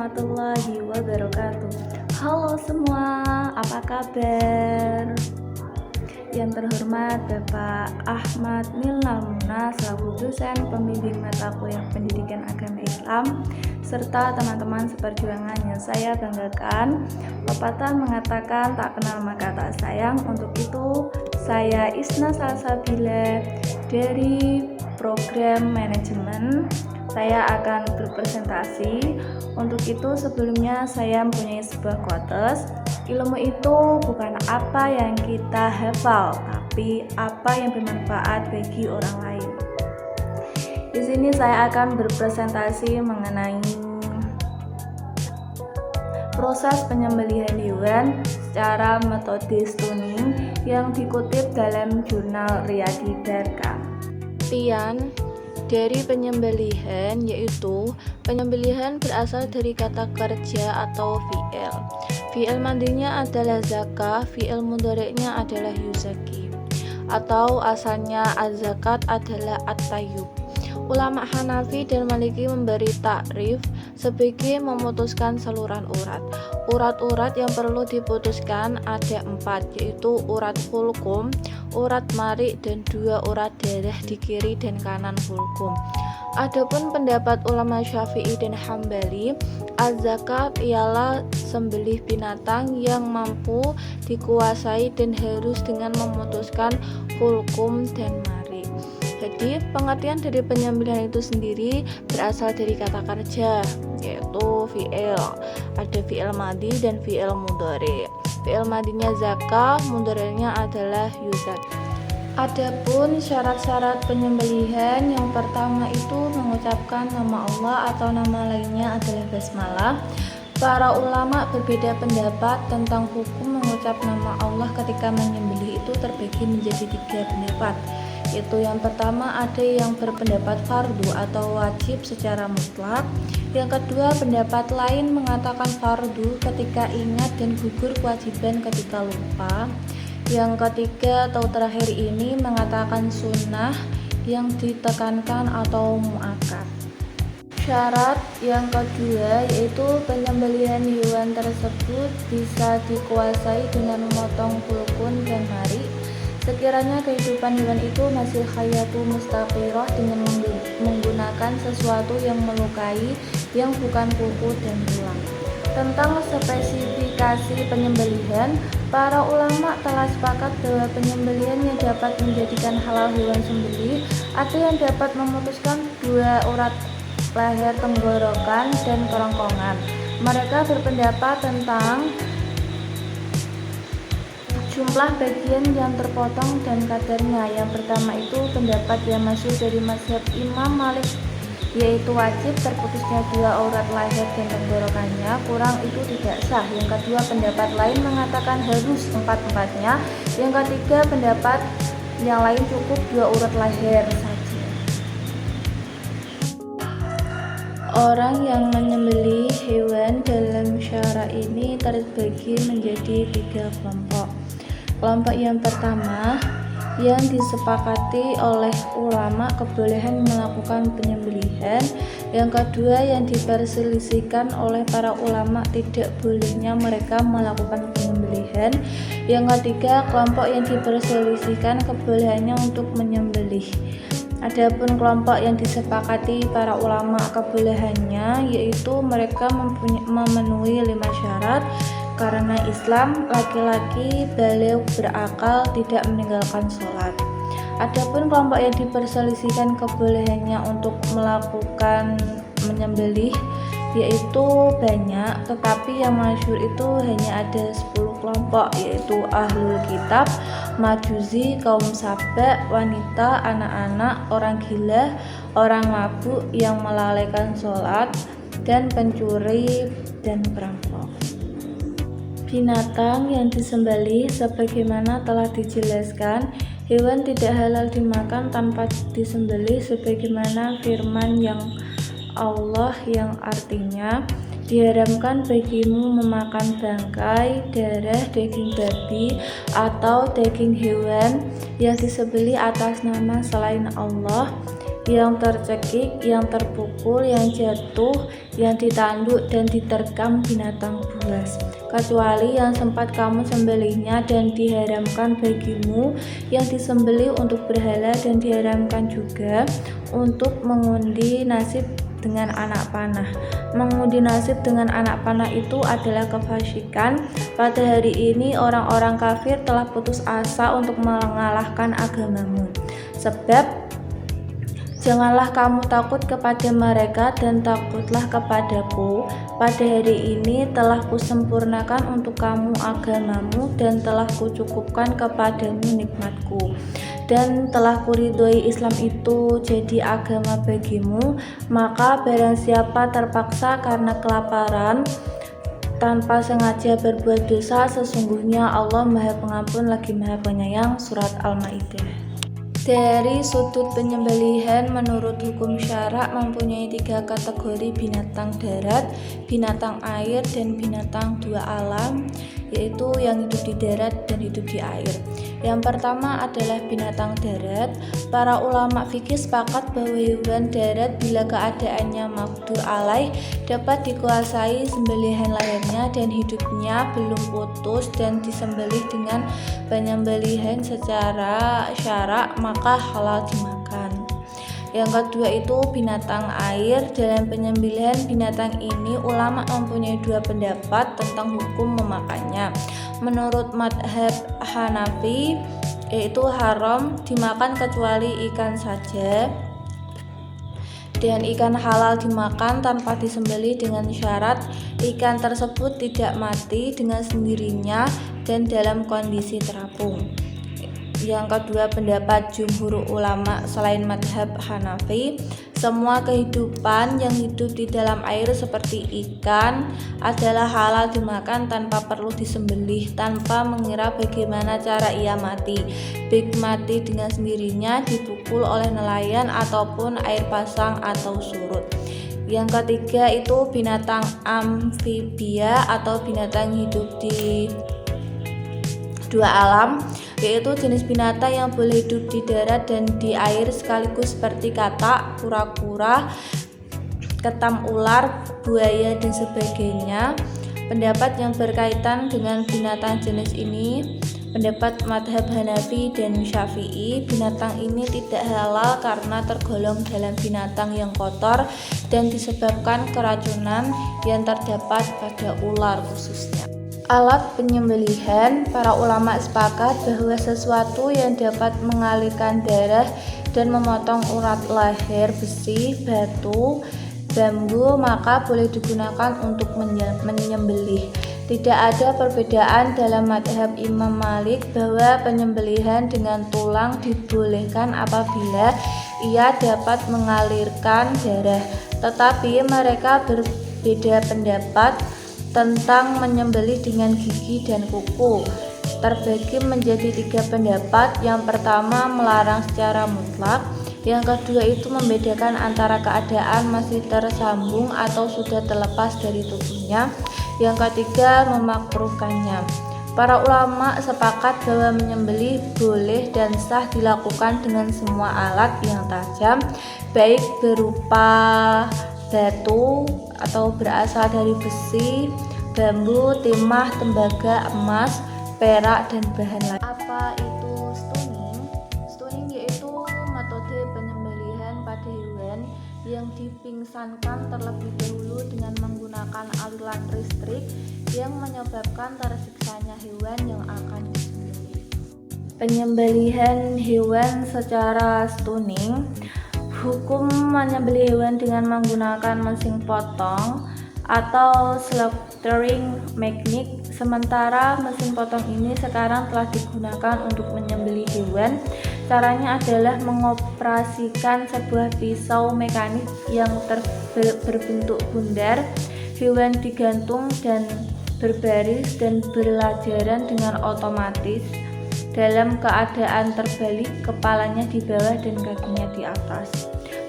warahmatullahi wabarakatuh. Halo semua, apa kabar? Yang terhormat Bapak Ahmad Milnal Muna selaku dosen pembimbing mata kuliah pendidikan agama Islam serta teman-teman seperjuangan yang saya banggakan. Pepatah mengatakan tak kenal maka tak sayang. Untuk itu saya Isna Salsabila dari program manajemen. Saya akan berpresentasi. Untuk itu sebelumnya saya mempunyai sebuah quotes. Ilmu itu bukan apa yang kita hafal, tapi apa yang bermanfaat bagi orang lain. Di sini saya akan berpresentasi mengenai proses penyembelihan hewan secara metode tuning yang dikutip dalam jurnal Riyadi Barka. Pengertian dari penyembelihan yaitu penyembelihan berasal dari kata kerja atau fi'il. Fi'il madinya adalah zakah, fi'il mudhari'nya adalah yuzaki, atau asalnya az-zakat adalah at-tayyub. Ulama Hanafi dan Maliki memberi takrif sebagai memutuskan saluran urat. Urat-urat yang perlu diputuskan ada 4, yaitu urat hulqum, urat marik, dan 2 urat darah di kiri dan kanan hulqum. Adapun pendapat ulama Syafi'i dan Hambali, az-zakat ialah sembelih binatang yang mampu dikuasai dan harus dengan memutuskan hulqum dan marik. Jadi pengertian dari penyembelihan itu sendiri berasal dari kata kerja, yaitu fi'il. Ada fi'il madi dan fi'il mudhari. Fi'il madinya zakah, mudhari'nya adalah yuzak. Adapun syarat-syarat penyembelihan, yang pertama itu mengucapkan nama Allah atau nama lainnya adalah basmalah. Para ulama berbeda pendapat tentang hukum mengucap nama Allah ketika menyembelih itu terbagi menjadi 3 pendapat. Yaitu yang pertama ada yang berpendapat fardu atau wajib secara mutlak. Yang kedua pendapat lain mengatakan fardu ketika ingat dan gugur kewajiban ketika lupa. Yang ketiga atau terakhir ini mengatakan sunnah yang ditekankan atau muakkad. Syarat yang kedua yaitu penyembelihan hewan tersebut bisa dikuasai dengan memotong hulqum dan marik. Sekiranya kehidupan hewan itu masih hayatu mustaqirah dengan menggunakan sesuatu yang melukai yang bukan kuku dan tulang. Tentang spesifikasi penyembelihan, para ulama telah sepakat bahwa penyembelihan yang dapat menjadikan halal hewan sembelih ada yang dapat memutuskan 2 urat leher, tenggorokan, dan kerongkongan. Mereka berpendapat tentang jumlah bagian yang terpotong dan kadarnya. Yang pertama itu pendapat yang masuk dari mazhab Imam Malik, yaitu wajib terputusnya 2 urat leher dan tenggorokannya, kurang itu tidak sah. Yang kedua pendapat lain mengatakan harus 4-4-nya. Yang ketiga pendapat yang lain cukup 2 urat leher saja. Orang yang menyembelih hewan dalam syara ini terbagi menjadi 3 kelompok. Kelompok yang pertama yang disepakati oleh ulama kebolehan melakukan penyembelihan. Yang kedua yang diperselisihkan oleh para ulama tidak bolehnya mereka melakukan penyembelihan. Yang ketiga kelompok yang diperselisihkan kebolehannya untuk menyembelih. Adapun kelompok yang disepakati para ulama kebolehannya yaitu mereka memenuhi 5 syarat. Karena Islam, laki-laki baligh berakal tidak meninggalkan sholat. Adapun kelompok yang diperselisihkan kebolehannya untuk melakukan menyembelih yaitu banyak, tetapi yang masyhur itu hanya ada 10 kelompok, yaitu ahlul kitab, majusi, kaum Saba, wanita, anak-anak, orang gila, orang mabuk yang melalaikan sholat, dan pencuri dan perampok. Binatang yang disembelih sebagaimana telah dijelaskan, hewan tidak halal dimakan tanpa disembelih sebagaimana firman yang Allah yang artinya diharamkan bagimu memakan bangkai, darah, daging babi atau daging hewan yang disembelih atas nama selain Allah yang tercekik, yang terpukul, yang jatuh, yang ditanduk dan diterkam binatang buas, kecuali yang sempat kamu sembelihnya dan diharamkan bagimu, yang disembelih untuk berhala dan diharamkan juga untuk mengundi nasib dengan anak panah. Mengundi nasib dengan anak panah itu adalah kefasikan. Pada hari ini orang-orang kafir telah putus asa untuk mengalahkan agamamu. Sebab janganlah kamu takut kepada mereka dan takutlah kepadaku. Pada hari ini telah kusempurnakan untuk kamu agamamu dan telah kucukupkan kepadamu nikmatku. Dan telah kuridhoi Islam itu jadi agama bagimu. Maka barang siapa terpaksa karena kelaparan tanpa sengaja berbuat dosa, sesungguhnya Allah Maha Pengampun lagi Maha Penyayang. Surat Al-Maidah. Dari sudut penyembelihan menurut hukum syarak mempunyai 3 kategori: binatang darat, binatang air, dan binatang dua alam, yaitu yang hidup di darat dan hidup di air. Yang pertama adalah binatang darat. Para ulama fikih sepakat bahwa hewan darat bila keadaannya maqdur alaih dapat dikuasai sembelihan lahirnya dan hidupnya belum putus dan disembelih dengan penyembelihan secara syarak, maka halal dimakan. Yang kedua itu binatang air. Dalam penyembelihan binatang ini ulama mempunyai 2 pendapat tentang hukum memakannya. Menurut madhab Hanafi, yaitu haram dimakan kecuali ikan saja, dan ikan halal dimakan tanpa disembelih dengan syarat ikan tersebut tidak mati dengan sendirinya dan dalam kondisi terapung. Yang kedua pendapat jumhur ulama selain madhab Hanafi, semua kehidupan yang hidup di dalam air seperti ikan adalah halal dimakan tanpa perlu disembelih, tanpa mengira bagaimana cara ia mati, baik mati dengan sendirinya, dipukul oleh nelayan, ataupun air pasang atau surut. Yang ketiga itu binatang amfibia atau binatang hidup di dua alam, yaitu jenis binatang yang boleh hidup di darat dan di air sekaligus seperti katak, kura-kura, ketam ular, buaya dan sebagainya. Pendapat yang berkaitan dengan binatang jenis ini, pendapat madhab Hanafi dan Syafi'i, binatang ini tidak halal karena tergolong dalam binatang yang kotor dan disebabkan keracunan yang terdapat pada ular khususnya. Alat penyembelihan, para ulama sepakat bahwa sesuatu yang dapat mengalirkan darah dan memotong urat leher besi, batu, bambu, maka boleh digunakan untuk menyembelih. Tidak ada perbedaan dalam madhab Imam Malik bahwa penyembelihan dengan tulang dibolehkan apabila ia dapat mengalirkan darah, tetapi mereka berbeda pendapat tentang menyembelih dengan gigi dan kuku. Terbagi menjadi 3 pendapat. Yang pertama melarang secara mutlak, yang kedua itu membedakan antara keadaan masih tersambung atau sudah terlepas dari tubuhnya, yang ketiga memakruhkannya. Para ulama sepakat bahwa menyembelih boleh dan sah dilakukan dengan semua alat yang tajam, baik berupa batu atau berasal dari besi, bambu, timah, tembaga, emas, perak, dan bahan lain. Apa itu stunning? Stunning yaitu metode penyembelihan pada hewan yang dipingsankan terlebih dahulu dengan menggunakan aliran listrik yang menyebabkan tersiksanya hewan yang akan disembelih. Penyembelihan hewan secara stunning. Hukum menyembelih hewan dengan menggunakan mesin potong atau slaughtering mechanic. Sementara mesin potong ini sekarang telah digunakan untuk menyembelih hewan. Caranya adalah mengoperasikan sebuah pisau mekanik yang berbentuk bundar. Hewan digantung dan berbaris dan berlajaran dengan otomatis dalam keadaan terbalik, kepalanya di bawah dan kakinya di atas.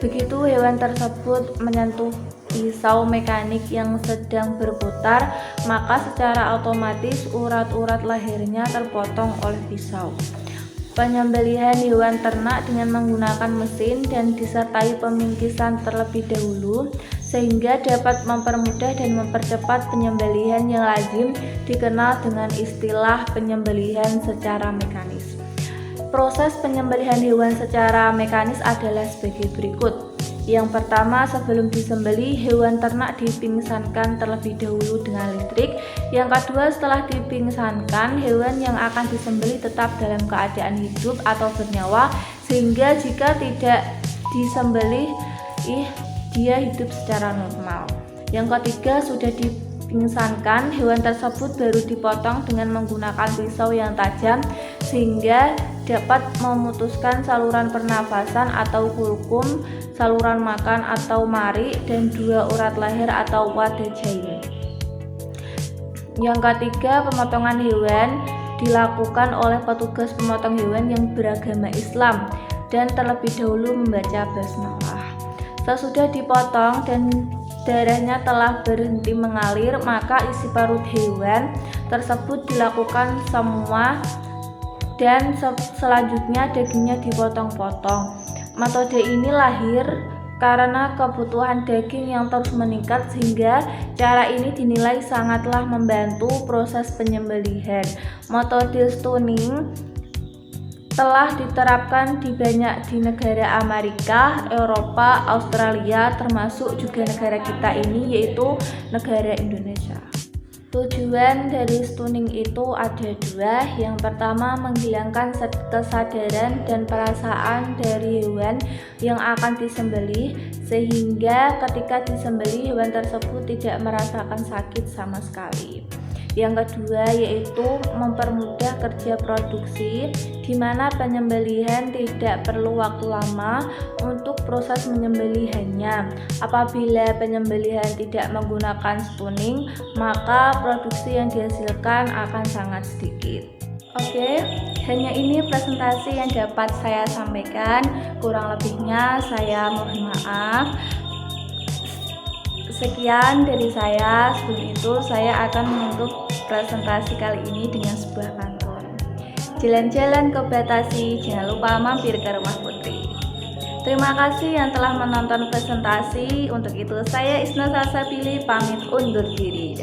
Begitu hewan tersebut menyentuh pisau mekanik yang sedang berputar, maka secara otomatis urat-urat lehernya terpotong oleh pisau. Penyembelihan hewan ternak dengan menggunakan mesin dan disertai pemingkisan terlebih dahulu sehingga dapat mempermudah dan mempercepat penyembelihan yang lazim dikenal dengan istilah penyembelihan secara mekanis. Proses penyembelihan hewan secara mekanis adalah sebagai berikut. Yang pertama, sebelum disembelih, hewan ternak dipingsankan terlebih dahulu dengan listrik. Yang kedua, setelah dipingsankan, hewan yang akan disembelih tetap dalam keadaan hidup atau bernyawa, sehingga jika tidak disembelih, dia hidup secara normal. Yang ketiga, sudah dipingsankan, hewan tersebut baru dipotong dengan menggunakan pisau yang tajam, sehingga dapat memutuskan saluran pernafasan atau kulkum, saluran makan atau mari, dan 2 urat leher atau wadajain. Yang ketiga, pemotongan hewan dilakukan oleh petugas pemotong hewan yang beragama Islam dan terlebih dahulu membaca basmalah. Sesudah dipotong dan darahnya telah berhenti mengalir, maka isi perut hewan tersebut dilakukan semua dan selanjutnya dagingnya dipotong-potong. Metode ini lahir karena kebutuhan daging yang terus meningkat, sehingga cara ini dinilai sangatlah membantu proses penyembelihan. Metode stunning telah diterapkan di negara Amerika, Eropa, Australia, termasuk juga negara kita ini, yaitu negara Indonesia. Tujuan dari stunning itu ada 2. Yang pertama, menghilangkan kesadaran dan perasaan dari hewan yang akan disembelih, sehingga ketika disembelih hewan tersebut tidak merasakan sakit sama sekali. Yang kedua, yaitu mempermudah kerja produksi, di mana penyembelihan tidak perlu waktu lama untuk proses menyembelihannya. Apabila penyembelihan tidak menggunakan stunning, maka produksi yang dihasilkan akan sangat sedikit. Oke, hanya ini presentasi yang dapat saya sampaikan. Kurang lebihnya saya mohon maaf. Sekian dari saya. Sebelum itu saya akan menutup presentasi kali ini dengan sebuah pantun. Jalan-jalan ke Batasi, jangan lupa mampir ke rumah Putri. Terima kasih yang telah menonton presentasi. Untuk itu saya Isna Salsabili pamit undur diri.